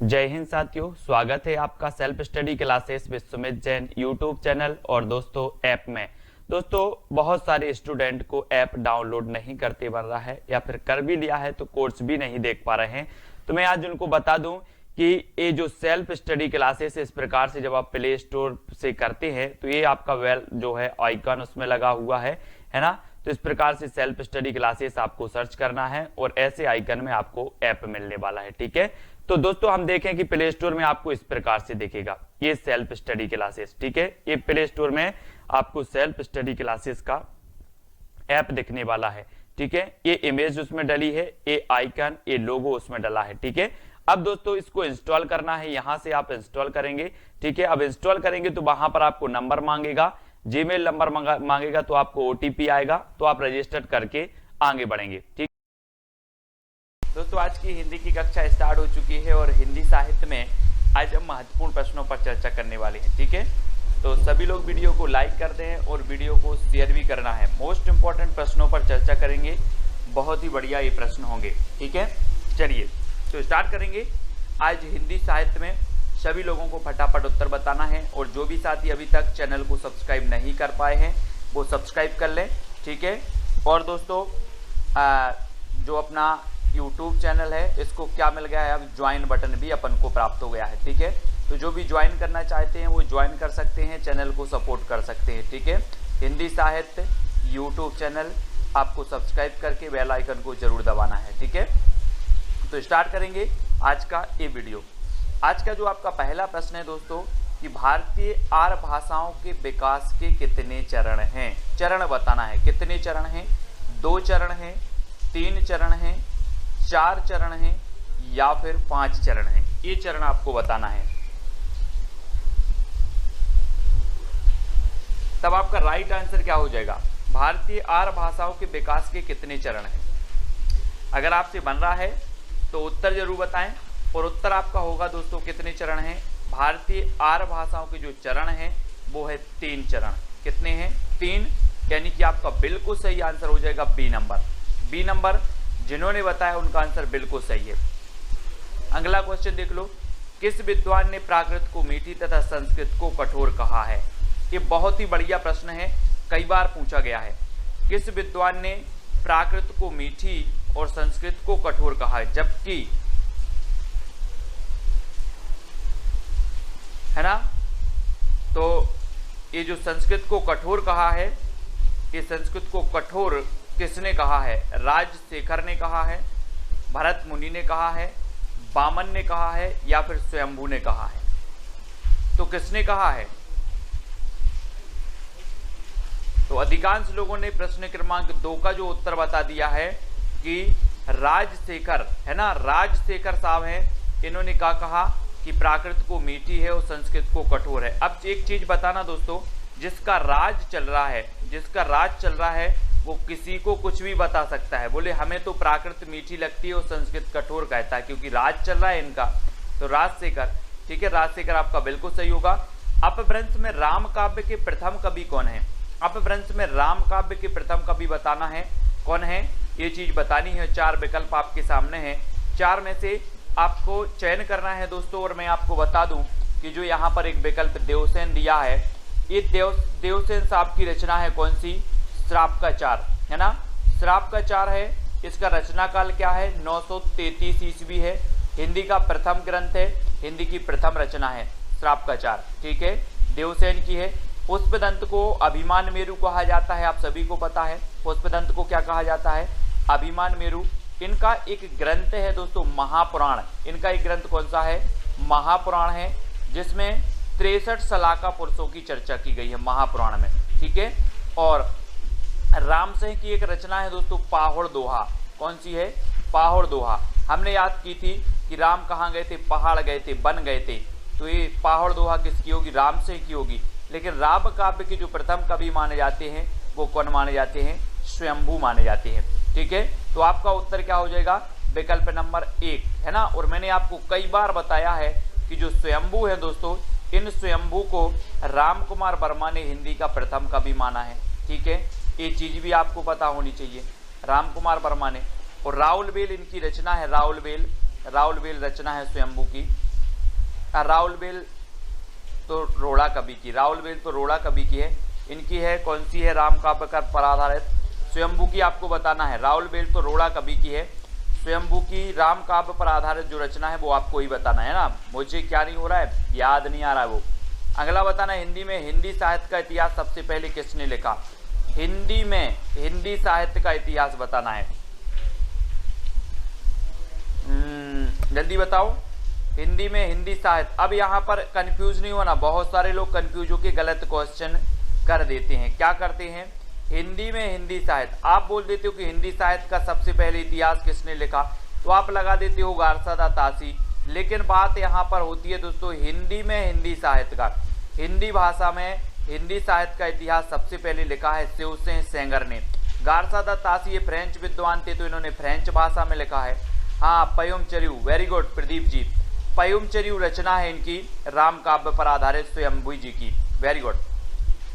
जय हिंद साथियों, स्वागत है आपका self study classes with Sumit Jain YouTube channel और दोस्तों ऐप में। दोस्तों बहुत सारे स्टूडेंट को ऐप डाउनलोड नहीं करते बन रहा है या फिर कर भी लिया है तो कोर्स भी नहीं देख पा रहे हैं। तो मैं आज उनको बता दूं कि ये जो सेल्फ स्टडी क्लासेस इस प्रकार से जब आप प्ले स्टोर से करते हैं तो ये आपका वेल जो है आइकन उसमें लगा हुआ है ना। तो इस प्रकार से सेल्फ स्टडी क्लासेस आपको सर्च करना है और ऐसे आइकन में आपको ऐप मिलने वाला है। ठीक है, तो दोस्तों हम देखें कि प्ले स्टोर में आपको इस प्रकार से दिखेगा ये सेल्फ स्टडी क्लासेस। ठीक है, ये प्ले स्टोर में आपको सेल्फ स्टडी क्लासेस का ऐप दिखने वाला है। ठीक है, ये इमेज उसमें डली है, ये आइकन, ये लोगो उसमें डला है। ठीक है, अब दोस्तों इसको इंस्टॉल करना है, यहां से आप इंस्टॉल करेंगे। ठीक है, अब इंस्टॉल करेंगे तो वहां पर आपको नंबर मांगेगा, जीमेल नंबर मांगेगा, तो आपको ओटीपी आएगा, तो आप रजिस्टर करके आगे बढ़ेंगे। ठीक दोस्तों, आज की हिंदी की कक्षा स्टार्ट हो चुकी है और हिंदी साहित्य में आज हम महत्वपूर्ण प्रश्नों पर चर्चा करने वाले हैं। ठीक है, तो सभी लोग वीडियो को लाइक कर दें और वीडियो को शेयर भी करना है। मोस्ट इंपॉर्टेंट प्रश्नों पर चर्चा करेंगे, बहुत ही बढ़िया ये प्रश्न होंगे। ठीक है, चलिए तो स्टार्ट करेंगे। आज हिंदी साहित्य में सभी लोगों को फटाफट उत्तर बताना है और जो भी साथी अभी तक चैनल को सब्सक्राइब नहीं कर पाए हैं वो सब्सक्राइब कर लें। ठीक है, और दोस्तों जो अपना YouTube चैनल है इसको क्या मिल गया है, अब ज्वाइन बटन भी अपन को प्राप्त हो गया है। ठीक है, तो जो भी ज्वाइन करना चाहते हैं वो ज्वाइन कर सकते हैं, चैनल को सपोर्ट कर सकते हैं। ठीक है, हिंदी साहित्य YouTube चैनल आपको सब्सक्राइब करके बेल आइकन को जरूर दबाना है। ठीक है, तो स्टार्ट करेंगे आज का ये वीडियो। आज का जो आपका पहला प्रश्न है दोस्तों कि भारतीय आर्य भाषाओं के विकास के कितने चरण हैं। चरण बताना है, कितने चरण हैं, 2 चरण हैं, 3 चरण हैं, 4 चरण हैं या फिर 5 चरण हैं, ये चरण आपको बताना है। तब आपका राइट आंसर क्या हो जाएगा, भारतीय आर्य भाषाओं के विकास के कितने चरण हैं। अगर आपसे बन रहा है तो उत्तर जरूर बताएं और उत्तर आपका होगा दोस्तों कितने चरण हैं। भारतीय आर्य भाषाओं के जो चरण हैं वो है 3 चरण। कितने हैं, 3, यानी कि आपका बिल्कुल सही आंसर हो जाएगा बी नंबर। बी नंबर जिन्होंने बताया उनका आंसर बिल्कुल सही है। अगला क्वेश्चन देख लो, किस विद्वान ने प्राकृत को मीठी तथा संस्कृत को कठोर कहा है। ये बहुत ही बढ़िया प्रश्न है, कई बार पूछा गया है। किस विद्वान ने प्राकृत को मीठी और संस्कृत को कठोर कहा है, जबकि है ना, तो ये जो संस्कृत को कठोर कहा है, ये संस्कृत को कठोर किसने कहा है, राजशेखर ने कहा है, भरत मुनि ने कहा है, वामन ने कहा है या फिर स्वयंभू ने कहा है। तो किसने कहा है, तो अधिकांश लोगों ने प्रश्न क्रमांक 2 का जो उत्तर बता दिया है कि राजशेखर, है ना, राजशेखर साहब हैं, इन्होंने क्या कहा कि प्राकृत को मीठी है और संस्कृत को कठोर है। अब एक चीज बताना दोस्तों, जिसका राज चल रहा है, जिसका राज चल रहा है वो किसी को कुछ भी बता सकता है, बोले हमें तो प्राकृत मीठी लगती है और संस्कृत कठोर कहता है, क्योंकि राज चल रहा है इनका। तो राजशेखर, ठीक है, राजशेखर आपका बिल्कुल सही होगा। अपभ्रंश में राम काव्य के प्रथम कवि कौन है। अपभ्रंश में राम काव्य के प्रथम कवि बताना है कौन है, ये चीज बतानी है। 4 विकल्प आपके सामने हैं, 4 में से आपको चयन करना है दोस्तों। और मैं आपको बता दूं कि जो यहाँ पर एक विकल्प देवसेन दिया है, ये देवसेन साहब की रचना है कौन सी, श्राप का 4, है ना, श्राप का 4 है। इसका रचना काल क्या है, 933 ईस्वी है। हिंदी का प्रथम ग्रंथ है, हिंदी की प्रथम रचना है श्राप का 4। ठीक है, देवसेन की है। पुष्पदंत को अभिमान मेरु कहा जाता है, आप सभी को पता है पुष्पदंत को क्या कहा जाता है, अभिमान मेरु। इनका एक ग्रंथ है दोस्तों महापुराण, इनका एक ग्रंथ कौन सा है, महापुराण है, जिसमें 63 सलाका पुरुषों की चर्चा की गई है महापुराण में। ठीक है, और रामसिंह की एक रचना है दोस्तों पाहुड़ दोहा, कौन सी है, पाहुड़ दोहा। हमने याद की थी कि राम कहाँ गए थे, पहाड़ गए थे, बन गए थे, तो ये पाहुड़ दोहा किसकी होगी, रामसिंह की होगी। लेकिन राम काव्य के जो प्रथम कवि माने जाते हैं वो कौन माने जाते हैं, स्वयंभू माने जाते हैं। ठीक है, तो आपका उत्तर क्या हो जाएगा, विकल्प नंबर 1, है ना। और मैंने आपको कई बार बताया है कि जो स्वयंभू है दोस्तों, इन स्वयंभू को राम कुमार वर्मा ने हिंदी का प्रथम कवि माना है। ठीक है, ये चीज भी आपको पता होनी चाहिए, राम कुमार वर्मा ने। और राउल बेल इनकी रचना है, राउल बेल रचना है स्वयंभू की। राउलबेल तो रोड़ा कवि की, राउलबेल तो रोड़ा कवि की है, इनकी है कौन सी है, राम काव्य पर आधारित स्वयंभू की आपको बताना है। राउलबेल तो रोड़ा कवि की है, स्वयंभू की राम काव्य पर आधारित जो रचना है वो आपको ही बताना है ना। मुझे क्या नहीं हो रहा है, याद नहीं आ रहा है वो। अगला बताना है, हिंदी में हिंदी साहित्य का इतिहास सबसे पहले किसने लिखा। हिंदी में हिंदी साहित्य का इतिहास बताना है। जल्दी बताओ, हिंदी में हिंदी साहित्य। अब यहाँ पर कंफ्यूज नहीं होना, बहुत सारे लोग कंफ्यूज होकर गलत क्वेश्चन कर देते हैं। क्या करते हैं, हिंदी में हिंदी साहित्य आप बोल देते हो कि हिंदी साहित्य का सबसे पहले इतिहास किसने लिखा, तो आप लगा देते हो गारसादा तासी। लेकिन बात यहाँ पर होती है दोस्तों, हिंदी में हिंदी साहित्य का, हिंदी भाषा में हिंदी साहित्य का इतिहास सबसे पहले लिखा है शिवसेन सेंगर ने। गारसादा तासी ये फ्रेंच विद्वान थे, तो इन्होंने फ्रेंच भाषा में लिखा है। हाँ, पयुमचर्यू, वेरी गुड प्रदीप जी, पयुमचर्यू रचना है इनकी राम काव्य पर आधारित स्वयंभू जी की, वेरी गुड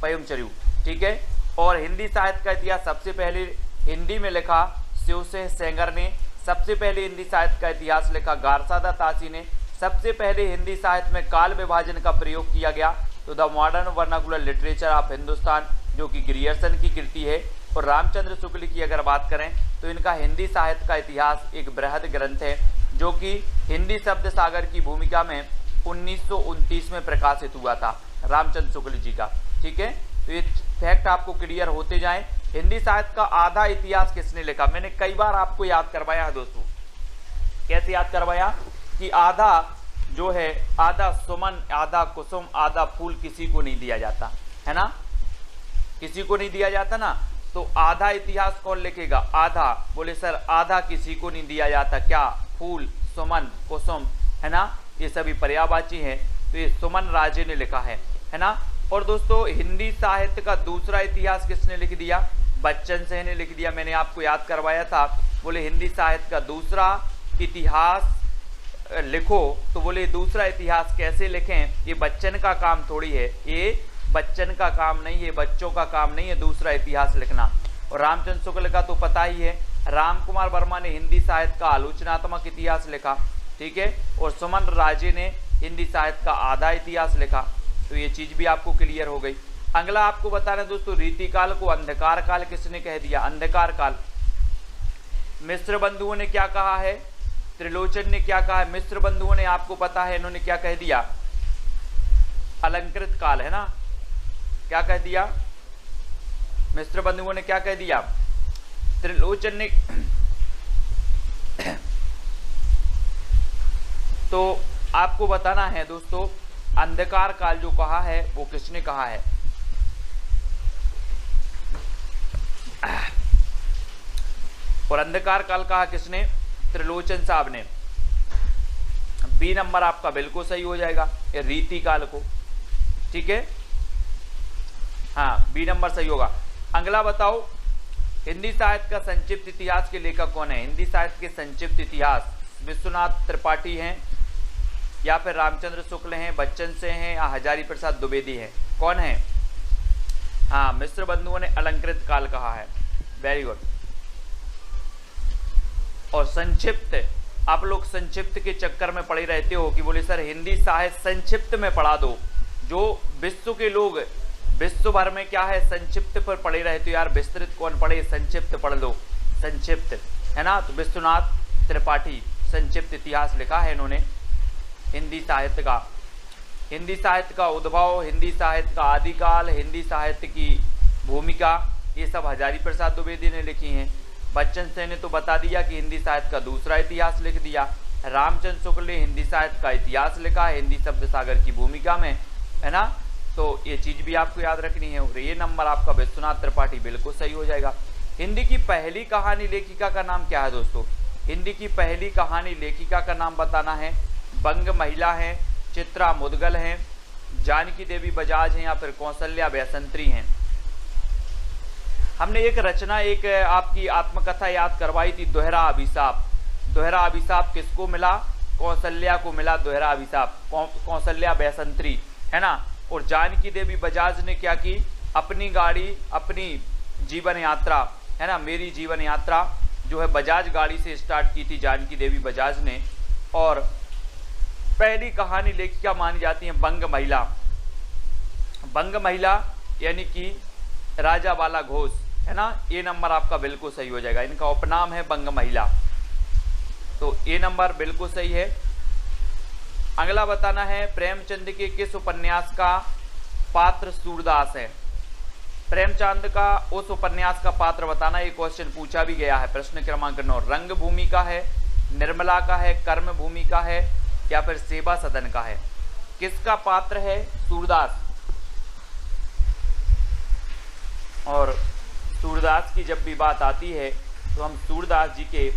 पयुमचर्यू, ठीक है। और हिंदी साहित्य का इतिहास सबसे पहले हिंदी में लिखा शिवसेन सेंगर ने, सबसे पहले हिंदी साहित्य का इतिहास लिखा गारसादा तासी ने, सबसे पहले हिंदी साहित्य में काल विभाजन का प्रयोग किया गया तो the modern vernacular literature of Hindustan जो कि ग्रियर्सन की कृति है। और रामचंद्र शुक्ल की अगर बात करें तो इनका हिंदी साहित्य का इतिहास एक बृहद ग्रंथ है जो कि हिंदी शब्द सागर की भूमिका में 1929 में प्रकाशित हुआ था रामचंद्र शुक्ल जी का, ठीक है। तो ये फैक्ट आपको क्लियर होते जाएं। हिंदी साहित्य का आधा इतिहास किसने लिखा, मैंने कई बार आपको याद करवाया है दोस्तों। कैसे याद करवाया कि आधा जो है, आधा सुमन, आधा कुसुम, आधा फूल किसी को नहीं दिया जाता है ना, किसी को नहीं दिया जाता ना। तो आधा इतिहास कौन लिखेगा, आधा, बोले सर आधा किसी को नहीं दिया जाता, क्या, फूल, सुमन, कुसुम, है ना, ये सभी पर्यायवाची हैं। तो ये सुमन राजे ने लिखा है ना। और दोस्तों हिंदी साहित्य का दूसरा इतिहास किसने लिख दिया, बच्चन सिंह ने लिख दिया। मैंने आपको याद करवाया था, बोले हिंदी साहित्य का दूसरा इतिहास लिखो, तो बोले दूसरा इतिहास कैसे लिखें, ये बच्चन का काम थोड़ी है, ये बच्चन का काम नहीं है, बच्चों का काम नहीं है दूसरा इतिहास लिखना। और रामचंद्र शुक्ल का तो पता ही है, राम कुमार वर्मा ने हिंदी साहित्य का आलोचनात्मक इतिहास लिखा, ठीक है। और सुमन राजे ने हिंदी साहित्य का आधा इतिहास लिखा। तो ये चीज भी आपको क्लियर हो गई। अगला आपको बताना है दोस्तों, रीतिकाल को अंधकार काल किसने कह दिया, अंधकार काल। मिश्र बंधुओं ने क्या कहा है, त्रिलोचन ने क्या कहा है, मिश्र बंधुओं ने आपको पता है इन्होंने क्या कह दिया, अलंकृत काल, है ना। क्या कह दिया, मिश्र बंधुओं ने क्या कह दिया, त्रिलोचन ने तो आपको बताना है दोस्तों, अंधकार काल जो कहा है वो किसने कहा है। और अंधकार काल कहा किसने, त्रिलोचन साहब ने। बी नंबर आपका बिल्कुल सही हो जाएगा, ये रीति काल को, ठीक है, हाँ बी नंबर सही होगा। अगला बताओ, हिंदी साहित्य का संक्षिप्त इतिहास के लेखक कौन है। हिंदी साहित्य के संक्षिप्त इतिहास विश्वनाथ त्रिपाठी हैं या फिर रामचंद्र शुक्ल हैं, बच्चन से हैं या हजारी प्रसाद द्विवेदी हैं, कौन है। हाँ, मिश्र बंधुओं ने अलंकृत काल कहा है, वेरी गुड। और संक्षिप्त, आप लोग संक्षिप्त के चक्कर में पड़े रहते हो कि बोले सर हिंदी साहित्य संक्षिप्त में पढ़ा दो। जो विश्व के लोग विश्व भर में क्या है संक्षिप्त पर पढ़े रहते हो, यार विस्तृत कौन पढ़े, संक्षिप्त पढ़ लो, संक्षिप्त, है ना। तो विश्वनाथ त्रिपाठी संक्षिप्त इतिहास लिखा है इन्होंने हिंदी साहित्य का। हिंदी साहित्य का उद्भव, हिंदी साहित्य का आदिकाल, हिंदी साहित्य की भूमिका, ये सब हजारी प्रसाद द्विवेदी ने लिखी हैं। बच्चन सिंह ने तो बता दिया कि हिंदी साहित्य का दूसरा इतिहास लिख दिया। रामचंद्र शुक्ल ने हिंदी साहित्य का इतिहास लिखा है हिंदी शब्द सागर की भूमिका में, है ना। तो ये चीज भी आपको याद रखनी है। और ये नंबर आपका विश्वनाथ त्रिपाठी बिल्कुल सही हो जाएगा। हिंदी की पहली कहानी लेखिका का नाम क्या है दोस्तों, हिंदी की पहली कहानी लेखिका का नाम बताना है। बंग महिला हैं, चित्रा मुदगल हैं, जानकी देवी बजाज हैं या फिर कौशल्या वैसंत्री हैं। हमने एक रचना, एक आपकी आत्मकथा याद करवाई थी, दोहरा अभिशाप। दोहरा अभिशाप किसको मिला, कौशल्या को मिला दोहरा अभिशाप, कौशल्या वैसंत्री, है ना। और जानकी देवी बजाज ने क्या की, अपनी गाड़ी, अपनी जीवन यात्रा, है ना, मेरी जीवन यात्रा जो है बजाज गाड़ी से स्टार्ट की थी जानकी देवी बजाज ने। और पहली कहानी लेखिका मानी जाती है बंग महिला। बंग महिला यानी कि राजा बाला घोष, है ना, ये नंबर आपका बिल्कुल सही हो जाएगा। इनका उपनाम है बंग महिला, तो ये नंबर बिल्कुल सही है। अगला बताना है प्रेमचंद के किस उपन्यास का पात्र सूरदास है। प्रेमचंद का उस उपन्यास का पात्र बताना, ये क्वेश्चन पूछा भी गया है। प्रश्न क्रमांक 9, रंगभूमि का है, निर्मला का है, कर्मभूमि का है या फिर सेवा सदन का है। किसका पात्र है सूरदास। और सूरदास की जब भी बात आती है तो हम सूरदास जी के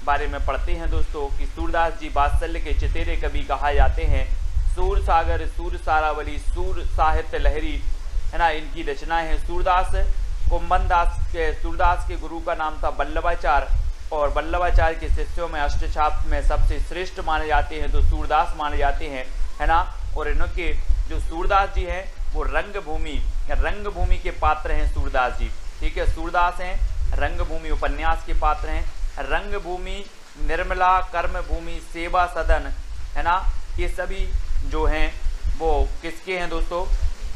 बारे में पढ़ते हैं दोस्तों कि सूरदास जी वात्सल्य के चतेरे कवि कहा जाते हैं। सूर सागर, सूर सारावली, सूर साहित्य लहरी, है ना, इनकी रचनाएं हैं। सूरदास के गुरु का नाम था वल्लभाचार्य और वल्लभाचार्य के शिष्यों में अष्टछाप में सबसे श्रेष्ठ माने जाते हैं तो सूरदास माने जाते हैं, है ना। और इनके जो सूरदास जी हैं वो रंगभूमि के पात्र हैं सूरदास जी, ठीक है। सूरदास हैं रंगभूमि उपन्यास के पात्र हैं। रंगभूमि, निर्मला, कर्मभूमि, सेवा सदन, है ना, ये सभी जो हैं वो किसके हैं दोस्तों,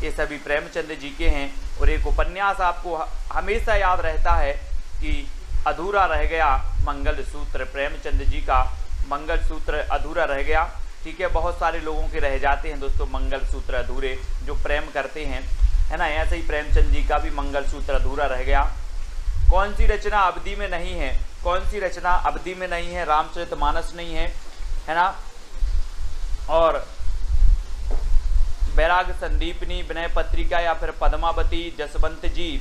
ये सभी प्रेमचंद जी के हैं। और एक उपन्यास आपको हमेशा याद रहता है कि अधूरा रह गया मंगलसूत्र, प्रेमचंद जी का मंगलसूत्र अधूरा रह गया, ठीक है। बहुत सारे लोगों के रह जाते हैं दोस्तों मंगलसूत्र अधूरे, जो प्रेम करते हैं, है ना। ऐसे ही प्रेमचंद जी का भी मंगलसूत्र अधूरा रह गया। कौन सी रचना अवधि में नहीं है, कौन सी रचना अवधि में नहीं है। रामचरितमानस नहीं है ना। और बैराग संदीपनी, विनय पत्रिका या फिर पद्मावती, जसवंत जी,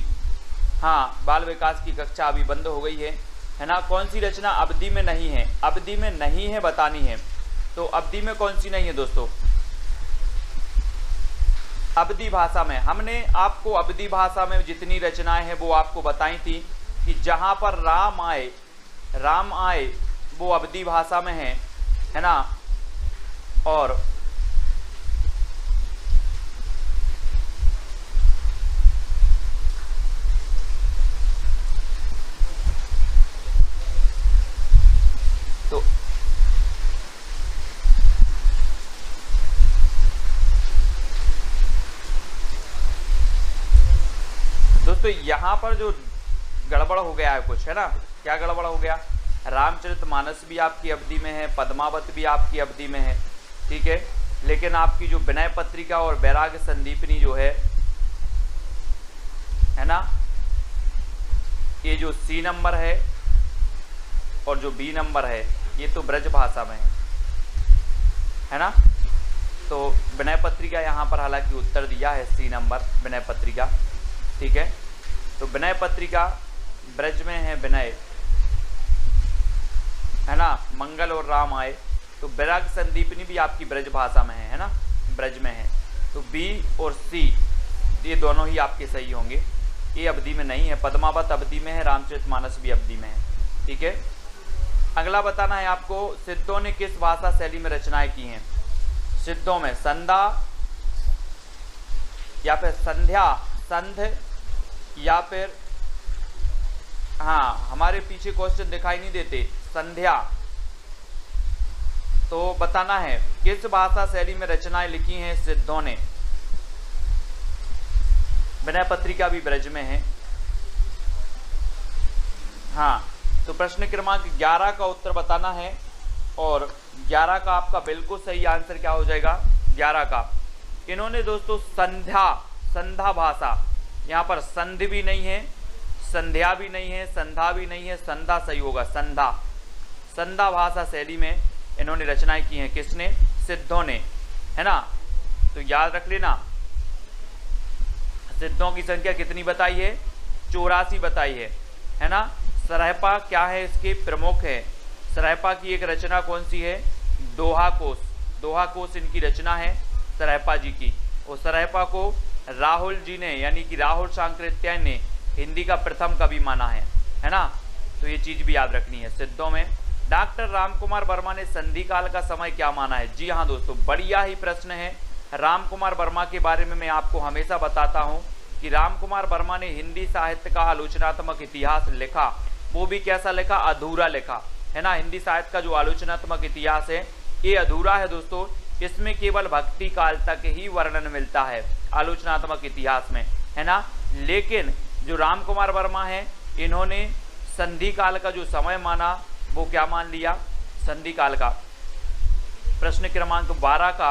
हाँ, बाल विकास की कक्षा अभी बंद हो गई है ना। कौन सी रचना अवधि में नहीं है, अवधि में नहीं है बतानी है। तो अवधि में कौन सी नहीं है दोस्तों, अवधि भाषा में। हमने आपको अवधि भाषा में जितनी रचनाएं हैं वो आपको बताई थी कि जहां पर राम आए वो अवधि भाषा में है ना। और तो दोस्तों यहाँ पर जो गड़बड़ हो गया है कुछ, है ना। क्या गड़बड़ हो गया, रामचरितमानस भी आपकी अवधि में है, पद्मावत भी आपकी अवधि में है, ठीक है। लेकिन आपकी जो विनय पत्रिका और बैराग संदीपनी जो है ना, ये जो सी नंबर है और जो बी नंबर है ये तो ब्रज भाषा में है ना। तो विनय पत्रिका यहाँ पर हालांकि उत्तर दिया है सी नंबर विनय पत्रिका, ठीक है। तो विनय पत्रिका ब्रज में है, विनय, है ना, मंगल और राम आए। तो बैराग संदीपनी भी आपकी ब्रज भाषा में है ना, ब्रज में है। तो बी और सी ये दोनों ही आपके सही होंगे। ये अवधि में नहीं है, पद्मावत अवधि में है, रामचरितमानस भी अवधि में है, ठीक है। अगला बताना है आपको, सिद्धों ने किस भाषा शैली में रचनाएं की हैं। सिद्धों में संधा या फिर संध्या, संध या फिर, हाँ, हमारे पीछे क्वेश्चन दिखाई नहीं देते, संध्या। तो बताना है किस भाषा शैली में रचनाएं लिखी हैं सिद्धों ने। विनय पत्रिका भी ब्रज में है, हाँ। तो प्रश्न क्रमांक 11 का उत्तर बताना है और 11 का आपका बिल्कुल सही आंसर क्या हो जाएगा, 11 का। इन्होंने दोस्तों संधा भाषा, यहाँ पर संध भी नहीं है, संध्या भी नहीं है, संधा भी नहीं है, संधा सही होगा, संधा भाषा शैली में इन्होंने रचनाएं की हैं। किसने, सिद्धों ने, है ना। तो याद रख लेना, सिद्धों की संख्या कितनी बताई है, 84 बताई है ना। सरहपा क्या है, इसके प्रमुख है। सरहपा की एक रचना कौन सी है, दोहा कोश इनकी रचना है सरहपा जी की। और सरहपा को राहुल जी ने, यानी कि राहुल सांकृत्यायन ने हिंदी का प्रथम कवि माना है ना। तो ये चीज भी याद रखनी है। सिद्धों में डॉक्टर रामकुमार वर्मा ने संधि काल का समय क्या माना है। जी हाँ दोस्तों, बढ़िया ही प्रश्न है। रामकुमार वर्मा के बारे में मैं आपको हमेशा बताता हूँ कि रामकुमार वर्मा ने हिंदी साहित्य का आलोचनात्मक इतिहास लिखा, वो भी कैसा लिखा, अधूरा लिखा, है ना। हिंदी साहित्य का जो आलोचनात्मक इतिहास है ये अधूरा है दोस्तों, इसमें केवल भक्ति काल तक ही वर्णन मिलता है आलोचनात्मक इतिहास में, है ना। लेकिन जो राम कुमार वर्मा है, इन्होंने संधि काल का जो समय माना वो क्या मान लिया, संधि काल का। प्रश्न क्रमांक 12 का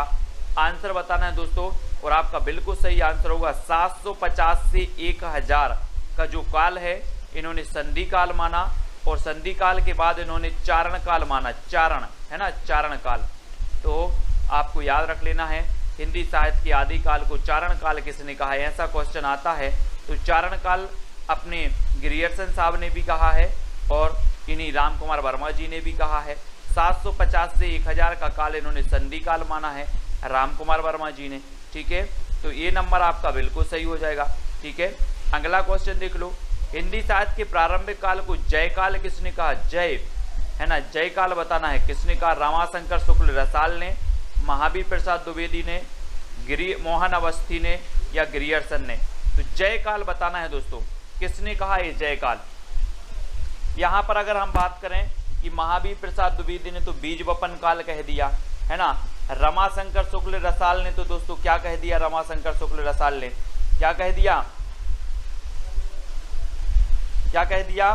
आंसर बताना है दोस्तों, और आपका बिल्कुल सही आंसर होगा 750 से 1000 का जो काल है इन्होंने संधि काल माना, और संधि काल के बाद इन्होंने चारण काल माना, चारण, है ना, चारण काल। तो आपको याद रख लेना है, हिंदी साहित्य के आदि काल को चारण काल किसने कहा है, ऐसा क्वेश्चन आता है तो चारण काल अपने ग्रियर्सन साहब ने भी कहा है और इन्हीं राम कुमार वर्मा जी ने भी कहा है। 750 से 1000 का काल इन्होंने संधि काल माना है राम कुमार वर्मा जी ने, ठीक है। तो ये नंबर आपका बिल्कुल सही हो जाएगा, ठीक है। अगला क्वेश्चन देख लो, हिंदी साहित्य के प्रारंभिक काल को जय काल किसने कहा, जय, है ना, जय काल बताना है किसने कहा, रमाशंकर शुक्ल रसाल ने, महावीर प्रसाद द्विवेदी ने, मोहन अवस्थी ने या ग्रियर्सन ने। तो जय काल बताना है दोस्तों, किसने कहा ये जय काल। यहाँ पर अगर हम बात करें कि महावीर प्रसाद द्विवेदी ने तो बीज वपन काल कह दिया, है ना। रमाशंकर शुक्ल रसाल ने तो दोस्तों क्या कह दिया, रमाशंकर शुक्ल रसाल ने क्या कह दिया, क्या कह दिया,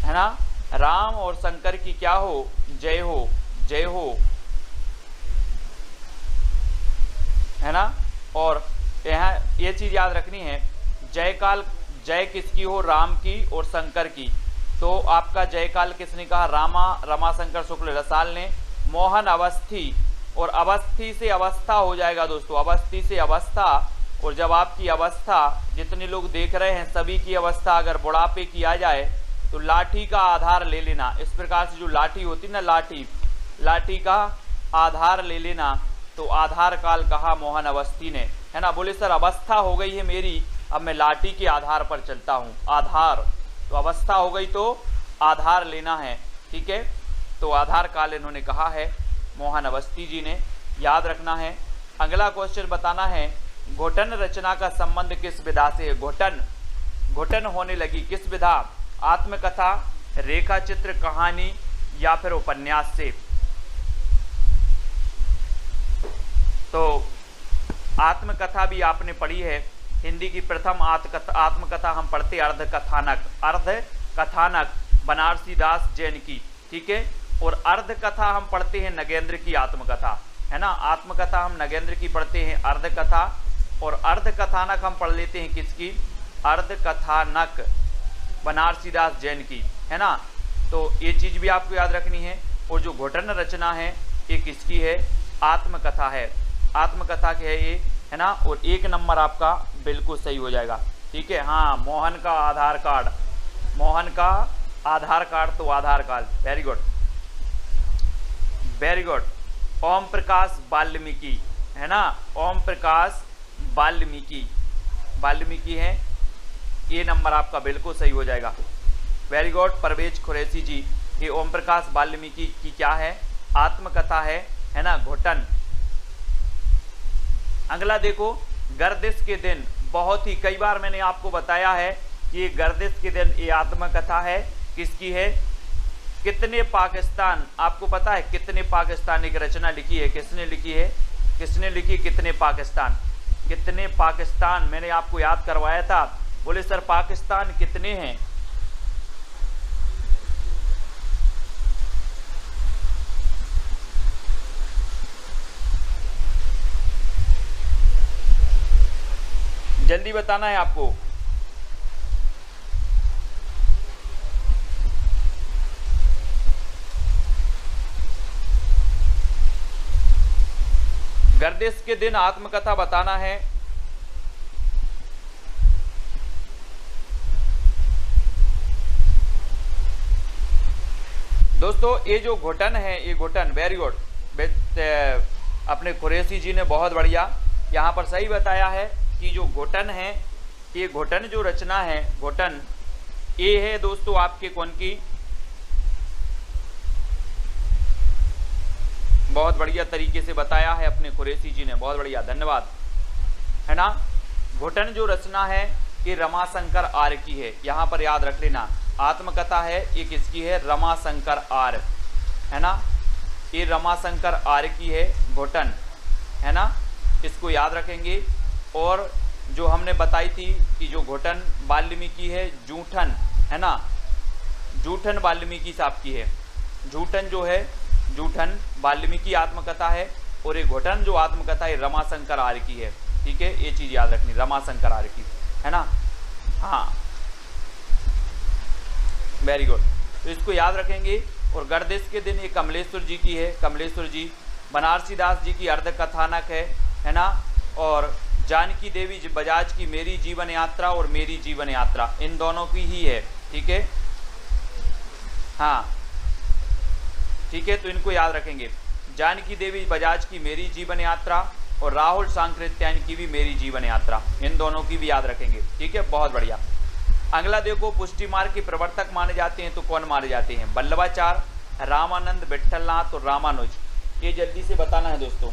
है ना, राम और शंकर की क्या हो, जय हो, जय हो, है ना। और यहाँ ये चीज याद रखनी है, जय काल, जय किसकी हो, राम की और शंकर की। तो आपका जय काल किसने कहा, रमाशंकर शुक्ल रसाल ने। मोहन अवस्थी, और अवस्थी से अवस्था हो जाएगा दोस्तों, अवस्थी से अवस्था। और जब आपकी अवस्था, जितने लोग देख रहे हैं सभी की अवस्था अगर बुढ़ापे की आ जाए तो लाठी का आधार ले लेना। इस प्रकार से जो लाठी होती ना, लाठी, लाठी का आधार ले लेना। तो आधार काल कहा मोहन अवस्थी ने, है ना। बोले सर अवस्था हो गई है मेरी, अब मैं लाठी के आधार पर चलता हूँ, आधार, तो अवस्था हो गई तो आधार लेना है, ठीक है। तो आधार काल इन्होंने कहा है मोहन अवस्थी जी ने, याद रखना है। अगला क्वेश्चन बताना है, घोटन रचना का संबंध किस विधा से है, घोटन, घोटन होने लगी किस विधा, आत्मकथा, रेखा चित्र, कहानी या फिर उपन्यास से। तो आत्मकथा भी आपने पढ़ी है, हिंदी की प्रथम आत्मकथा हम पढ़ते अर्धकथानक, अर्धकथानक बनारसी दास जैन की, ठीक है। और अर्धकथा हम पढ़ते हैं नगेंद्र की आत्मकथा, है ना। आत्मकथा हम नगेंद्र की पढ़ते हैं, अर्धकथा, और अर्धकथानक हम पढ़ लेते हैं किसकी, अर्धकथानक बनारसी दास जैन की, है ना। तो ये चीज भी आपको याद रखनी है। और जो घोटन रचना है ये किसकी है, आत्मकथा है, आत्मकथा की है ये, है ना। और 1 नंबर आपका बिल्कुल सही हो जाएगा, ठीक है। हाँ, मोहन का आधार कार्ड, मोहन का आधार कार्ड तो Aadhaar card, very good, very good. Om Prakash Valmiki, है ना, ओम प्रकाश वाल्मीकि, वाल्मीकि है, ये नंबर आपका बिल्कुल सही हो जाएगा, वेरी गुड। परवेज कुरैशी जी, ये ओम प्रकाश वाल्मीकि की क्या है, आत्मकथा है ना, घोटन। अगला देखो, गर्दिश के दिन, बहुत ही कई बार मैंने आपको बताया है कि ये गर्दिश के दिन ये आत्मकथा है, किसकी है, कितने पाकिस्तान, आपको पता है कितने पाकिस्तान एक रचना लिखी है, किसने लिखी है, किसने लिखी, कितने पाकिस्तान, कितने पाकिस्तान, मैंने आपको याद करवाया था। बोले सर पाकिस्तान कितने हैं, जल्दी बताना है आपको। गर्दिश के दिन आत्मकथा बताना है। दोस्तों ये जो घोटन है, ये घोटन, वेरी गुड, अपने कुरैशी जी ने बहुत बढ़िया यहाँ पर सही बताया है कि जो घोटन है, ये घोटन जो रचना है, घोटन ये है दोस्तों आपके कौन की, बहुत बढ़िया तरीके से बताया है अपने कुरैशी जी ने, बहुत बढ़िया, धन्यवाद, है ना। घोटन जो रचना है ये रमाशंकर आर्य की है, यहाँ पर याद रख लेना, आत्मकथा है ये किसकी है, रमाशंकर आर्य, है ना। ये रमाशंकर आर्य की है घुटन, है ना, इसको याद रखेंगे। और जो हमने बताई थी कि जो घुटन वाल्मीकि है जूठन, है ना, जूठन वाल्मीकि साहब की है। जूठन जो है, जूठन वाल्मीकि आत्मकथा है, और ये घुटन जो आत्मकथा है रमाशंकर आर्य की है। ठीक है, ये चीज याद रखनी, रमाशंकर आर्य की, है ना। हाँ, वेरी गुड, तो इसको याद रखेंगे। और गर्दिश के दिन ये कमलेश्वर जी की है, कमलेश्वर जी। बनारसी दास जी की अर्ध कथानक है ना। और जानकी देवी बजाज की मेरी जीवन यात्रा और मेरी जीवन यात्रा, इन दोनों की ही है। ठीक है, हाँ ठीक है, तो इनको याद रखेंगे। जानकी देवी बजाज की मेरी जीवन यात्रा और राहुल सांकृत्यायन की भी मेरी जीवन यात्रा, इन दोनों की भी याद रखेंगे। ठीक है, बहुत बढ़िया। अगला देखो, पुष्टि मार्ग के प्रवर्तक माने जाते हैं तो कौन माने जाते हैं? वल्लभाचार्य, रामानंद, विट्ठलनाथ और रामानुज। ये जल्दी से बताना है दोस्तों।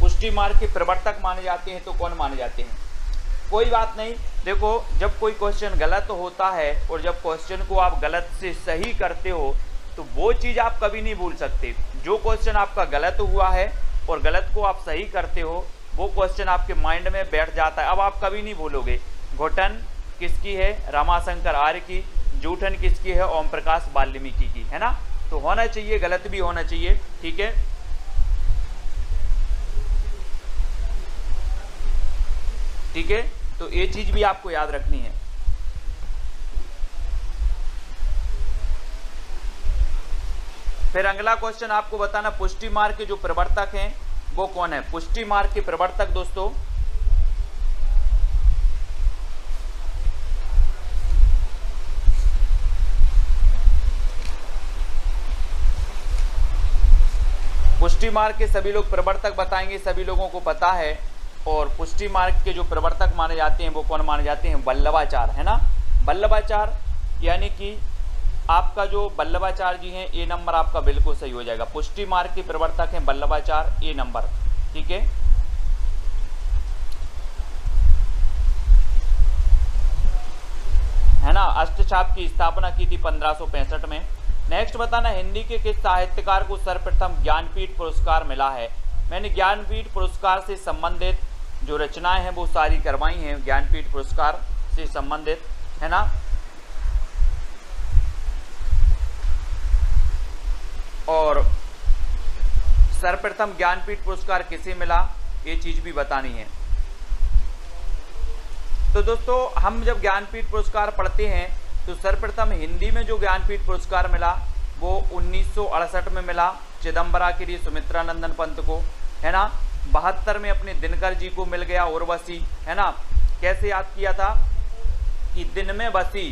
पुष्टि मार्ग के प्रवर्तक माने जाते हैं तो कौन माने जाते हैं? कोई बात नहीं, देखो जब कोई क्वेश्चन गलत होता है और जब क्वेश्चन को आप गलत से सही करते हो तो वो चीज़ आप कभी नहीं भूल सकते। जो क्वेश्चन आपका गलत हुआ है और गलत को आप सही करते हो, वो क्वेश्चन आपके माइंड में बैठ जाता है, अब आप कभी नहीं भूलोगे। घुटन किसकी है? रमाशंकर आर्य की। जूठन किसकी है? ओम प्रकाश वाल्मीकि की, है ना। तो होना चाहिए, गलत भी होना चाहिए। ठीक है, ठीक है, तो ये चीज भी आपको याद रखनी है। फिर अगला क्वेश्चन आपको बताना, पुष्टि मार्ग के जो प्रवर्तक हैं वो कौन है? पुष्टि मार्ग के प्रवर्तक दोस्तों, पुष्टि मार्ग के सभी लोग प्रवर्तक बताएंगे, सभी लोगों को पता है। और पुष्टि मार्ग के जो प्रवर्तक माने जाते हैं वो कौन माने जाते हैं? वल्लभाचार्य, है ना। वल्लभाचार्य, यानी कि आपका जो वल्लभाचार्य जी हैं, ए नंबर आपका बिल्कुल सही हो जाएगा। पुष्टि मार्ग के प्रवर्तक हैं वल्लभाचार्य, ए नंबर। ठीक है ना। अष्टछाप की स्थापना की थी 1565 में। नेक्स्ट बताना, हिंदी के किस साहित्यकार को सर्वप्रथम ज्ञानपीठ पुरस्कार मिला है? मैंने ज्ञानपीठ पुरस्कार से संबंधित जो रचनाएं हैं वो सारी करवाई हैं, ज्ञानपीठ पुरस्कार से संबंधित, है ना। और सर्वप्रथम ज्ञानपीठ पुरस्कार किसे मिला, ये चीज भी बतानी है। तो दोस्तों हम जब ज्ञानपीठ पुरस्कार पढ़ते हैं तो सर्वप्रथम हिंदी में जो ज्ञानपीठ पुरस्कार मिला वो 1968 में मिला चिदम्बरा के लिए सुमित्रानंदन पंत को, है ना। 72 में अपने दिनकर जी को मिल गया उर्वशी, है ना। कैसे याद किया था कि दिन में बसी,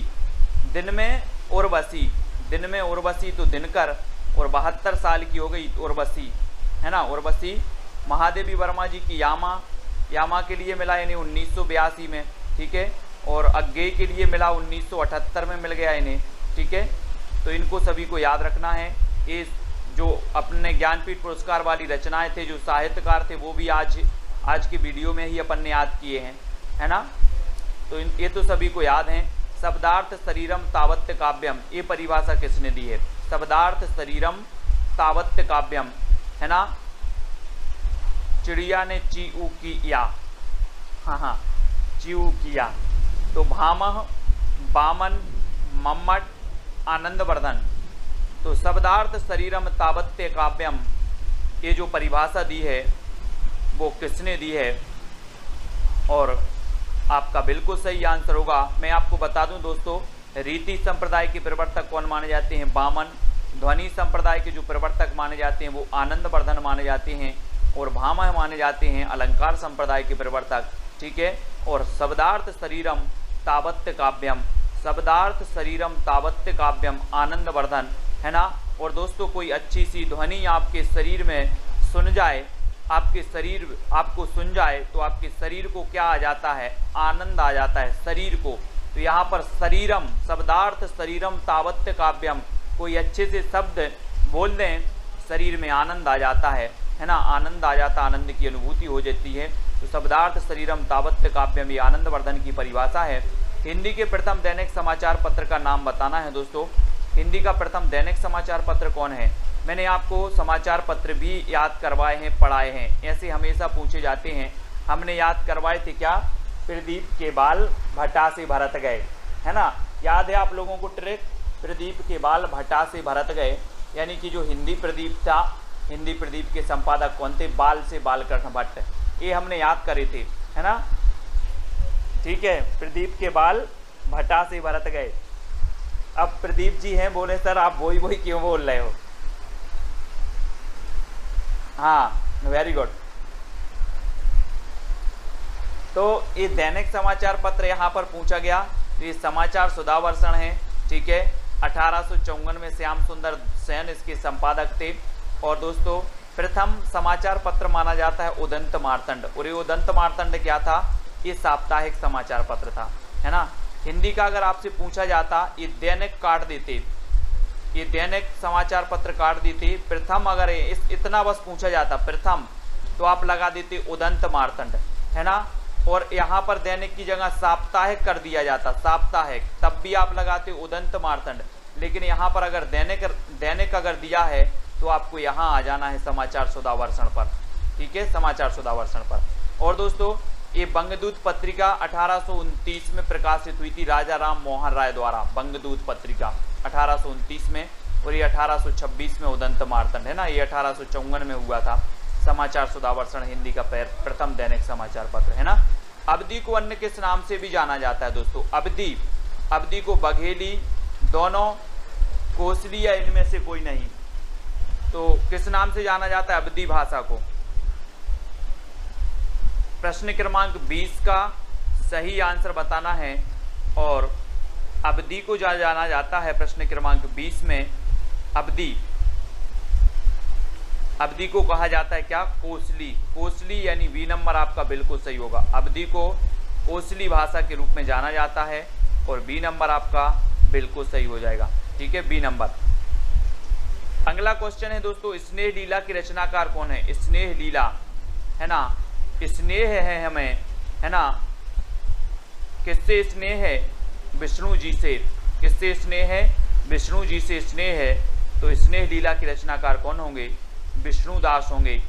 दिन में उर्वशी, दिन में उर्वशी तो दिनकर, और 72 साल की हो गई उर्वशी, है ना। उर्वशी महादेवी वर्मा जी की यामा, यामा के लिए मिला यानी 1982 में। ठीक है, और अज्ञेय के लिए मिला 1978 में मिल गया इन्हें। ठीक है, तो इनको सभी को याद रखना है। ये जो अपने ज्ञानपीठ पुरस्कार वाली रचनाएं थे, जो साहित्यकार थे, वो भी आज की वीडियो में ही अपन ने याद किए हैं, है ना। तो ये तो सभी को याद हैं। शब्दार्थ शरीरम तावत्य काव्यम, ये परिभाषा किसने दी है? शब्दार्थ शरीरम तावत्य काव्यम, है ना। चिड़िया ने चीऊ किया, हाँ चीऊ किया। तो भामह, बामन, मम्मट, आनंदवर्धन। तो शब्दार्थ शरीरम तावत्य काव्यम, ये जो परिभाषा दी है वो किसने दी है? और आपका बिल्कुल सही आंसर होगा। मैं आपको बता दूं दोस्तों, रीति संप्रदाय के प्रवर्तक कौन माने जाते हैं? बामन। ध्वनि संप्रदाय के जो प्रवर्तक माने जाते हैं वो आनंदवर्धन माने जाते हैं, और भामह माने जाते हैं अलंकार संप्रदाय के प्रवर्तक। ठीक है, और शब्दार्थ शरीरम तावत्य काव्यम, शब्दार्थ शरीरम तावत्य काव्यम आनंदवर्धन, है ना। और दोस्तों कोई अच्छी सी ध्वनि आपके शरीर में सुन जाए, आपके शरीर आपको सुन जाए तो आपके शरीर को क्या आ जाता है? आनंद आ जाता है शरीर को। तो यहाँ पर शरीरम, शब्दार्थ शरीरम तावत्य काव्यम, कोई अच्छे से शब्द बोल दें, शरीर में आनंद आ जाता है ना। आनंद आ जाता, आनंद की अनुभूति हो जाती है। तो शब्दार्थ शरीरम तावत्य काव्यम, ये आनंदवर्धन की परिभाषा है। हिंदी के प्रथम दैनिक समाचार पत्र का नाम बताना है दोस्तों। हिंदी का प्रथम दैनिक समाचार पत्र कौन है? मैंने आपको समाचार पत्र भी याद करवाए हैं, पढ़ाए हैं, ऐसे हमेशा पूछे जाते हैं। हमने याद करवाए थे क्या? प्रदीप के बाल भट्टा से भरत गए, है ना, याद है आप लोगों को ट्रिक? प्रदीप के बाल भट्टा से भरत गए, यानी कि जो हिंदी प्रदीप था, हिंदी प्रदीप के संपादक कौन थे? बाल से बालकृष्ण भट्ट, ये हमने याद करे थे, है ना। ठीक है, प्रदीप के बाल भट्टा से भरत गए। अब प्रदीप जी हैं, बोले सर आप वही वही क्यों बोल रहे हो? हाँ, वेरी गुड। तो ये दैनिक समाचार पत्र यहाँ पर पूछा गया, ये समाचार सुधावर्षण है, ठीक है। 1854 में श्याम सुंदर सेन इसके संपादक थे। और दोस्तों प्रथम समाचार पत्र माना जाता है उदंत मार्तंड, और ये उदंत मार्तंड क्या था? ये साप्ताहिक समाचार पत्र था, है ना। हिंदी का अगर आपसे पूछा जाता, ये दैनिक काट देते, ये दैनिक समाचार पत्र काट देते। प्रथम अगर इतना बस पूछा जाता प्रथम, तो आप लगा देते उदंत मार्तंड, है ना। और यहाँ पर दैनिक की जगह साप्ताहिक कर दिया जाता, साप्ताहिक, तब भी आप लगाते उदंत मार्तंड। लेकिन यहाँ पर अगर दैनिक अगर दिया है तो आपको यहाँ आ जाना है समाचार सुधावर्षण पर, ठीक है, समाचार सुधावर्षण पर। और दोस्तों ये बंगदूत पत्रिका 1829 में प्रकाशित हुई थी राजा राम मोहन राय द्वारा, बंगदूत पत्रिका 1829 में, और ये 1826 में उदंत मार्तंड, है ना, ये 1854 में हुआ था। समाचार सुधावर्षण हिंदी का प्रथम दैनिक समाचार पत्र, है ना। अवधि को अन्य किस नाम से भी जाना जाता है दोस्तों? अवधि को बघेली, दोनों, कोसली या इनमें से कोई नहीं, तो किस नाम से जाना जाता है अवधि भाषा को? प्रश्न क्रमांक 20 का सही आंसर बताना है। और अवधि को जाना जाता है प्रश्न क्रमांक 20 में, अवधि को कहा जाता है क्या? कोसली, कोसली यानी बी नंबर आपका बिल्कुल सही होगा। अवधि को कोसली भाषा के रूप में जाना जाता है, और बी नंबर आपका बिल्कुल सही हो जाएगा, ठीक है, बी नंबर। अगला क्वेश्चन है दोस्तों, स्नेह लीला की रचनाकार कौन है? स्नेह लीला, है ना, स्नेह है हमें, है ना, किससे स्नेह है? विष्णु जी से। किससे स्नेह है? विष्णु जी से स्नेह है। तो स्नेह लीला की रचनाकार कौन होंगे? विष्णुदास होंगे,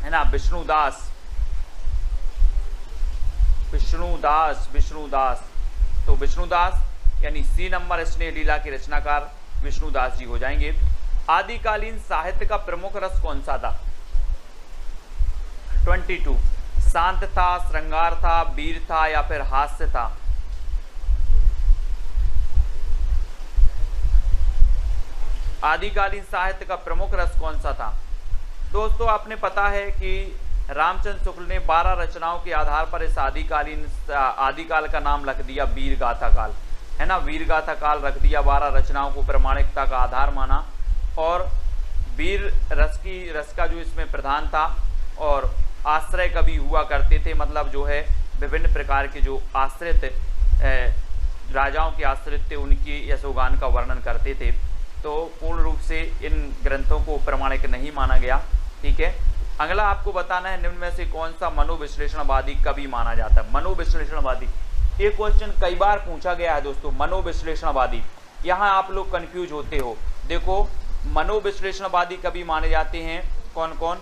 है ना, विष्णुदास, विष्णुदास, विष्णुदास। तो विष्णुदास यानी सी नंबर स्नेह लीला के रचनाकार विष्णुदास जी हो जाएंगे। आदिकालीन साहित्य का प्रमुख रस कौन सा था? 22। शांत था, श्रृंगार था, वीर था या फिर हास्य था? आदिकालीन साहित्य का प्रमुख रस कौन सा था? दोस्तों आपने पता है कि रामचंद्र शुक्ल ने 12 रचनाओं के आधार पर इस आदिकाल का नाम रख दिया वीर गाथा काल, है ना, वीर गाथा काल रख दिया। 12 रचनाओं को प्रामाणिकता का आधार माना, और वीर रस का जो इसमें प्रधान था, और आश्रय कवि हुआ करते थे, मतलब जो है विभिन्न प्रकार के जो आश्रित राजाओं के आश्रित थे उनकी यशोगान का वर्णन करते थे। तो पूर्ण रूप से इन ग्रंथों को प्रामाणिक नहीं माना गया, ठीक है। अगला आपको बताना है निम्न में से कौन सा मनोविश्लेषणवादी कवि माना जाता है? मनोविश्लेषणवादी, ये क्वेश्चन कई बार पूछा गया है दोस्तों। मनोविश्लेषणवादी, यहाँ आप लोग कंफ्यूज होते हो। देखो मनोविश्लेषणवादी कवि माने जाते हैं कौन कौन?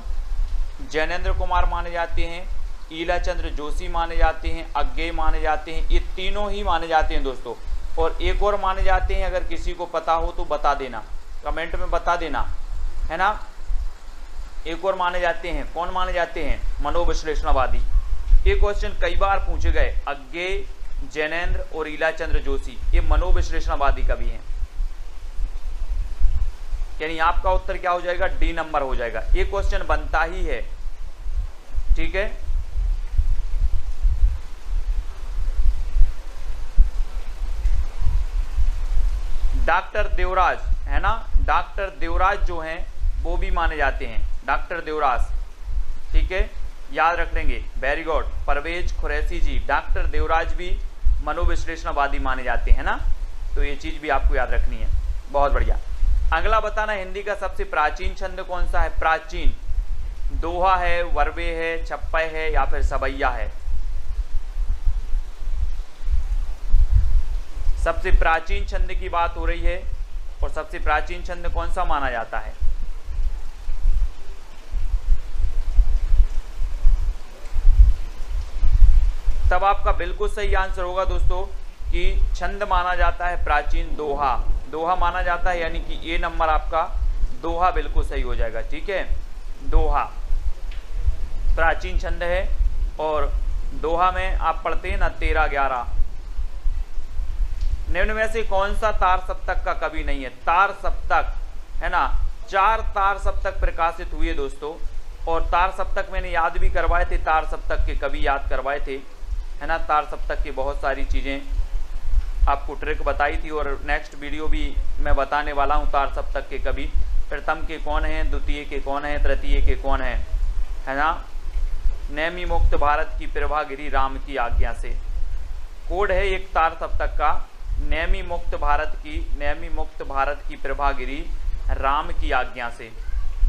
जैनेन्द्र कुमार माने जाते हैं, ईलाचंद्र जोशी माने जाते हैं, अज्ञेय माने जाते हैं, ये तीनों ही माने जाते हैं दोस्तों। और एक और माने जाते हैं, अगर किसी को पता हो तो बता देना, कमेंट में बता देना, है ना। एक और माने जाते हैं, कौन माने जाते हैं? मनोविश्लेषणवादी। ये क्वेश्चन कई बार पूछे गए। अज्ञेय, जैनेन्द्र और ईलाचंद्र जोशी, ये मनोविश्लेषणवादी कवि हैं। यानी आपका उत्तर क्या हो जाएगा? डी नंबर हो जाएगा। ये क्वेश्चन बनता ही है, ठीक है। डॉक्टर देवराज, है ना, डॉक्टर देवराज जो हैं वो भी माने जाते हैं, डॉक्टर देवराज, ठीक है, याद रख लेंगे, वेरी गुड। परवेज खुरैशी जी, डॉक्टर देवराज भी मनोविश्लेषणवादी माने जाते हैं ना, तो ये चीज भी आपको याद रखनी है, बहुत बढ़िया। अगला बताना, हिंदी का सबसे प्राचीन छंद कौन सा है? प्राचीन, दोहा है, वर्वे है, छप्पय है या फिर सबैया है? सबसे प्राचीन छंद की बात हो रही है और सबसे प्राचीन छंद कौन सा माना जाता है? तब आपका बिल्कुल सही आंसर होगा दोस्तों कि छंद माना जाता है प्राचीन दोहा। दोहा माना जाता है, यानी कि ये नंबर आपका दोहा बिल्कुल सही हो जाएगा। ठीक है, दोहा प्राचीन छंद है। और दोहा में आप पढ़ते हैं ना 13-11। निम्न में से कौन सा तार सप्तक का कवि नहीं है? तार सप्तक है ना, 4 तार सप्तक प्रकाशित हुए दोस्तों। और तार सप्तक मैंने याद भी करवाए थे, तार सप्तक के कवि याद करवाए थे, है ना। तार सप्तक की बहुत सारी चीज़ें आपको ट्रिक बताई थी, और नेक्स्ट वीडियो भी मैं बताने वाला हूँ तार सप्तक के कवि। प्रथम के कौन हैं, द्वितीय के कौन हैं, तृतीय के कौन हैं, है ना। नेमी मुक्त भारत की प्रभा गिरी राम की आज्ञा से, कोड है एक तार सप्तक का, नेमी मुक्त भारत की प्रभा गिरी राम की आज्ञा से।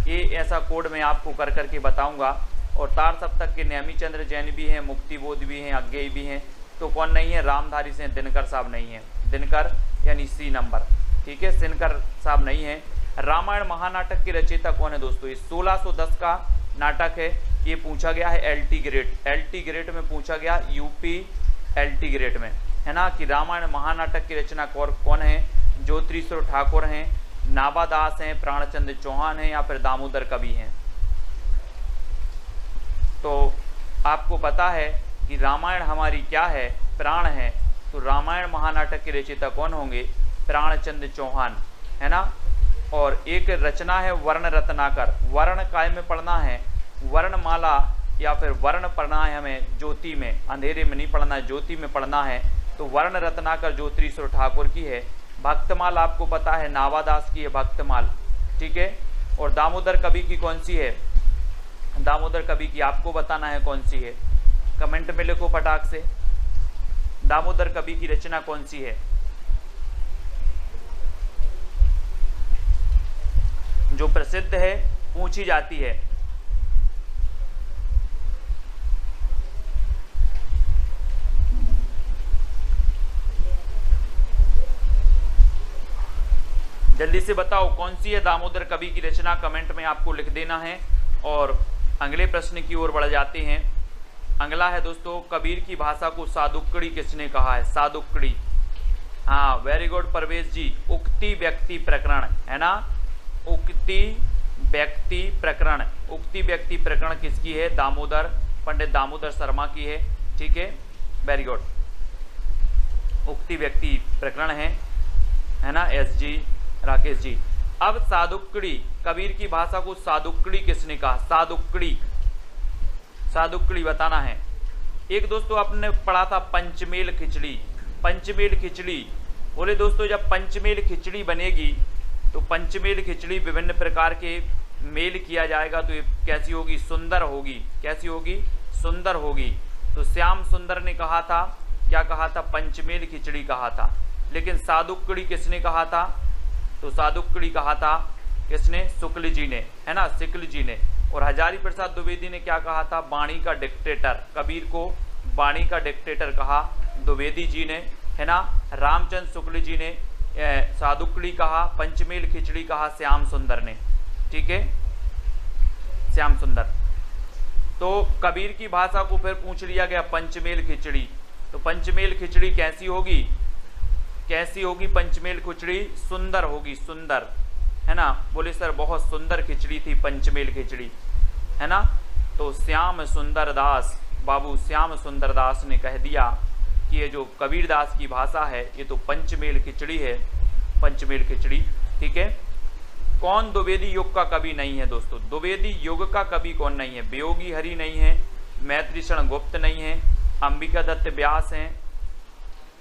ये ऐसा कोड मैं आपको कर करके बताऊंगा। और तार सप्तक के नेमीचंद्र जैन भी हैं, मुक्तिबोध भी हैं, अज्ञेय भी हैं। तो कौन नहीं है? रामधारी से दिनकर साहब नहीं है। दिनकर यानी सी नंबर, ठीक है, दिनकर साहब नहीं है। रामायण महानाटक के रचयिता कौन है दोस्तों? ये 1610 का नाटक है। ये पूछा गया है LT ग्रेड में पूछा गया, यूपी LT ग्रेड में, है ना, कि रामायण महानाटक की रचना कौन है? ज्योतिश्वर ठाकुर हैं, नाबादास हैं, प्राणचंद्र चौहान हैं, या फिर दामोदर कवि हैं। तो आपको पता है कि रामायण हमारी क्या है? प्राण है। तो रामायण महानाटक के रचयिता कौन होंगे? प्राणचंद्र चौहान, है ना। और एक रचना है वर्ण रत्नाकर। वर्ण काय में पढ़ना है? वर्णमाला या फिर वर्ण पढ़ना है हमें ज्योति में, अंधेरे में नहीं पढ़ना है, ज्योति में पढ़ना है। तो वर्ण रत्नाकर ज्योतिश्वर ठाकुर की है। भक्तमाल आपको पता है नावादास की है भक्तमाल, ठीक है। और दामोदर कवि की कौन सी है? दामोदर कवि की आपको बताना है कौन सी है, कमेंट में लिखो फटाक से। दामोदर कवि की रचना कौन सी है जो प्रसिद्ध है, पूछी जाती है? जल्दी से बताओ कौन सी है दामोदर कवि की रचना, कमेंट में आपको लिख देना है। और अगले प्रश्न की ओर बढ़ जाते हैं। अगला है दोस्तों, कबीर की भाषा को सादुक्कड़ी किसने कहा है? सादुक्कड़ी, हाँ वेरी गुड परवेज जी। उक्ति व्यक्ति प्रकरण, है ना, उक्ति व्यक्ति प्रकरण। उक्ति व्यक्ति प्रकरण किसकी है? दामोदर, पंडित दामोदर शर्मा की है, ठीक है, वेरी गुड। उक्ति व्यक्ति प्रकरण है ना, SG राकेश जी। अब सादुक्कड़ी, कबीर की भाषा को सादुक्कड़ी किसने कहा? सादुक्कड़ी, सादुक्कड़ी बताना है। एक दोस्तों आपने पढ़ा था पंचमेल खिचड़ी। पंचमेल खिचड़ी बोले दोस्तों, जब पंचमेल खिचड़ी बनेगी तो पंचमेल खिचड़ी विभिन्न प्रकार के मेल किया जाएगा तो ये कैसी होगी? सुंदर होगी। कैसी होगी? सुंदर होगी। तो श्याम सुंदर ने कहा था, क्या कहा था? पंचमेल खिचड़ी कहा था। लेकिन सादुक्कड़ी किसने कहा था? तो सादुक्कड़ी कहा था किसने? शुक्ल जी ने, है ना, शुक्ल जी ने। और हजारी प्रसाद द्विवेदी ने क्या कहा था? वाणी का डिक्टेटर। कबीर को वाणी का डिक्टेटर कहा द्विवेदी जी ने, है ना। रामचंद्र शुक्ल जी ने सादुक्कड़ी कहा, पंचमेल खिचड़ी कहा श्याम सुंदर ने, ठीक है, श्याम सुंदर। तो कबीर की भाषा को फिर पूछ लिया गया पंचमेल खिचड़ी। तो पंचमेल खिचड़ी कैसी होगी? कैसी होगी पंचमेल खिचड़ी? सुंदर होगी, सुंदर, है ना। बोले सर बहुत सुंदर खिचड़ी थी पंचमेल खिचड़ी, है ना। तो श्याम सुंदर दास, बाबू श्याम सुंदर दास ने कह दिया कि ये जो कबीर दास की भाषा है ये तो पंचमेल खिचड़ी है, पंचमेल खिचड़ी, ठीक है। कौन द्विवेदी युग का कवि नहीं है दोस्तों? द्विवेदी युग का कवि कौन नहीं है? वियोगी हरि नहीं है, मैत्रीशरण गुप्त नहीं है, अंबिका दत्त व्यास हैं,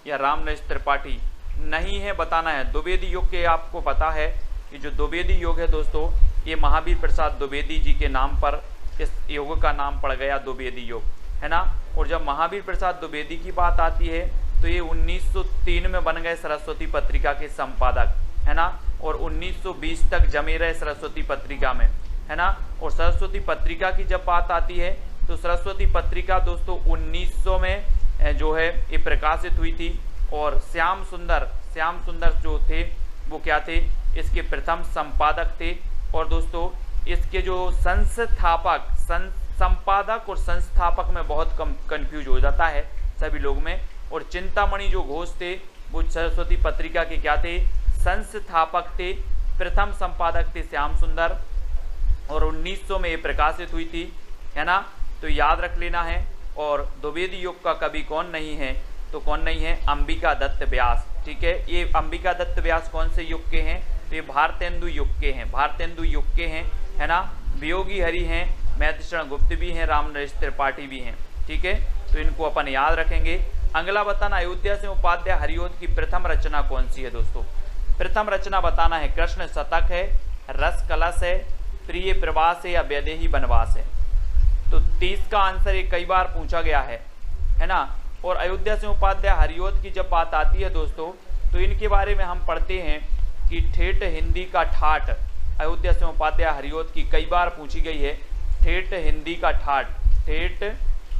या रामनरेश त्रिपाठी नहीं है, बताना है। द्विवेदी युग के आपको पता है कि जो द्विवेदी युग है दोस्तों, ये महावीर प्रसाद द्विवेदी जी के नाम पर इस युग का नाम पड़ गया द्विवेदी युग, है ना। और जब महावीर प्रसाद द्विवेदी की बात आती है तो ये 1903 में बन गए सरस्वती पत्रिका के संपादक, है ना। और 1920 तक जमे रहे सरस्वती पत्रिका में, है ना। और सरस्वती पत्रिका की जब बात आती है तो सरस्वती पत्रिका दोस्तों 1900 में जो है ये प्रकाशित हुई थी। और श्याम सुंदर जो थे वो क्या थे, इसके प्रथम संपादक थे। और दोस्तों इसके जो संस्थापक, संपादक और संस्थापक में बहुत कम कंफ्यूज हो जाता है सभी लोग में। और चिंतामणि जो घोष थे वो सरस्वती पत्रिका के क्या थे, संस्थापक थे। प्रथम संपादक थे श्याम सुंदर, और 1900 में ये प्रकाशित हुई थी, है ना, तो याद रख लेना है। और द्विवेदी युग का कवि कौन नहीं है, तो कौन नहीं है, अंबिका दत्त व्यास। ठीक है, ये अंबिका दत्त व्यास कौन से युग के हैं, तो ये भारतेंदु युग के हैं, भारतेंदु युग के हैं, है ना। वियोगी हरि हैं, मैथिशरण गुप्त भी हैं, रामनरेश त्रिपाठी भी हैं। ठीक है, तो इनको अपन याद रखेंगे। अगला बताना, अयोध्या से उपाध्याय हरिओद की प्रथम रचना कौन सी है दोस्तों। प्रथम रचना बताना है, कृष्ण शतक है, रस कलश है, प्रिय प्रवास है, या वैदेही वनवास है। तो 30 का आंसर ये कई बार पूछा गया है ना। और अयोध्या से उपाध्याय हरिओद की जब बात आती है दोस्तों, तो इनके बारे में हम पढ़ते हैं कि ठेठ हिंदी का ठाठ, अयोध्या से उपाध्याय हरिओद की कई बार पूछी गई है। ठेठ हिंदी का ठाठ, ठेठ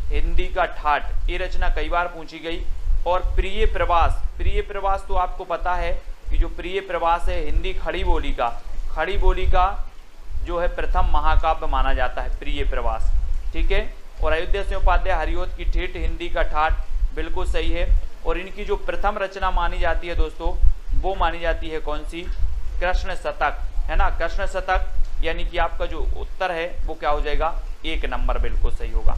हिंदी का ठाठ, ये रचना कई बार पूछी गई। और प्रिय प्रवास, प्रिय प्रवास तो आपको पता है कि जो प्रिय प्रवास है हिंदी खड़ी बोली का, खड़ी बोली का जो है प्रथम महाकाव्य माना जाता है प्रिय प्रवास। ठीक है, और अयोध्या से उपाध्याय हरिओद की ठेठ हिंदी का ठाठ बिल्कुल सही है। और इनकी जो प्रथम रचना मानी जाती है दोस्तों, वो मानी जाती है कौन सी, कृष्ण शतक, है ना, कृष्ण शतक। यानी कि आपका जो उत्तर है वो क्या हो जाएगा, 1 नंबर बिल्कुल सही होगा।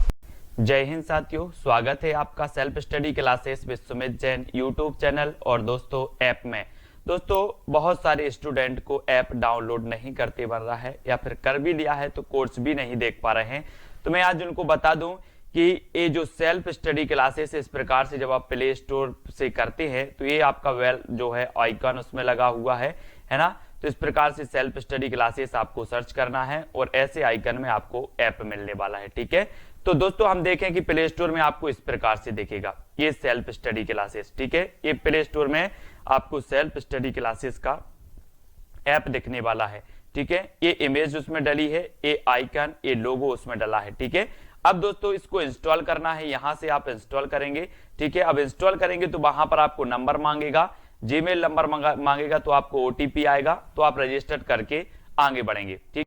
जय हिंद साथियों, स्वागत है आपका self study classes with Sumit Jain YouTube channel और दोस्तों ऐप में। दोस्तों बहुत सारे स्टूडेंट को ऐप डाउनलोड नहीं करते बन रहा है, या फिर कर भी लिया है तो कोर्स भी नहीं देख पा रहे हैं। तो मैं आज उनको बता दूं कि ये जो सेल्फ स्टडी क्लासेस इस प्रकार से जब आप प्ले स्टोर से करते हैं तो ये आपका वेल जो है आइकन उसमें लगा हुआ है ना। तो इस प्रकार से सेल्फ स्टडी क्लासेस आपको सर्च करना है और ऐसे आइकन में आपको ऐप मिलने वाला है। ठीक है, तो दोस्तों हम देखें कि प्ले स्टोर में आपको इस प्रकार से दिखेगा ये सेल्फ स्टडी क्लासेस। ठीक है, ये प्ले स्टोर में आपको सेल्फ स्टडी क्लासेस का ऐप दिखने वाला है। ठीक है, ये इमेज उसमें डली है, ये आइकन, ये लोगो उसमें डला है। ठीक है, अब दोस्तों इसको इंस्टॉल करना है, यहां से आप इंस्टॉल करेंगे। ठीक है, अब इंस्टॉल करेंगे तो वहां पर आपको नंबर मांगेगा, जीमेल नंबर मांगेगा, तो आपको ओटीपी आएगा, तो आप रजिस्टर करके आगे बढ़ेंगे। ठीक।